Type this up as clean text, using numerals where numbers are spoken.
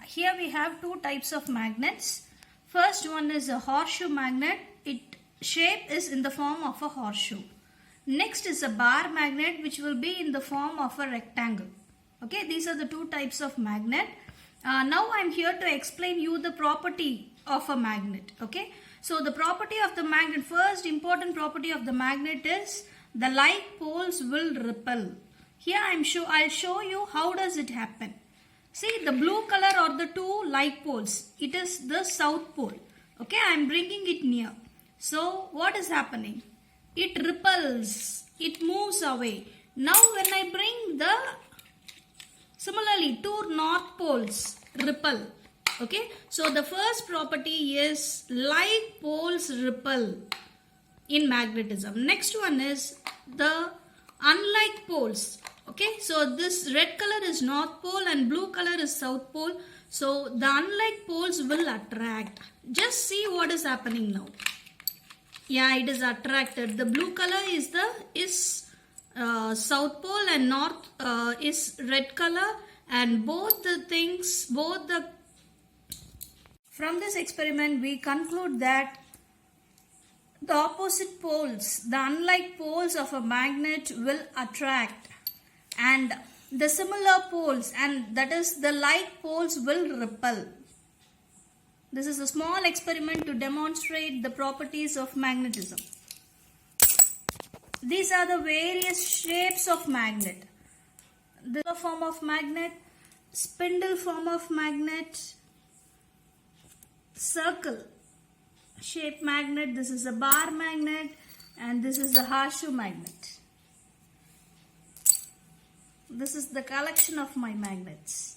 here we have two types of magnets. First one is a horseshoe magnet. Its shape is in the form of a horseshoe. Next is a bar magnet, which will be in the form of a rectangle. Okay, these are the two types of magnet. Now I am here to explain you the property of a magnet. Okay, so the property of the magnet, first important property of the magnet is the like poles will repel. Here I'll show you how does it happen. See, the blue color are the two like poles. It is the south pole. Okay, I am bringing it near. So what is happening? It repels. It moves away. Now when I bring the, similarly, two north poles repel. Okay, so the first property is like poles repel in magnetism. Next one is the unlike poles. Okay, so this red color is north pole and blue color is south pole. So the unlike poles will attract. Just see what is happening now. Yeah, it is attracted. The blue color is south pole and north is red color, and from this experiment we conclude that the opposite poles, the unlike poles of a magnet will attract, and the similar poles, and that is the like poles, will repel. This is a small experiment to demonstrate the properties of magnetism. These are the various shapes of magnet. The form of magnet, spindle form of magnet, circle shape magnet, this is a bar magnet, and this is the horseshoe magnet. This is the collection of my magnets.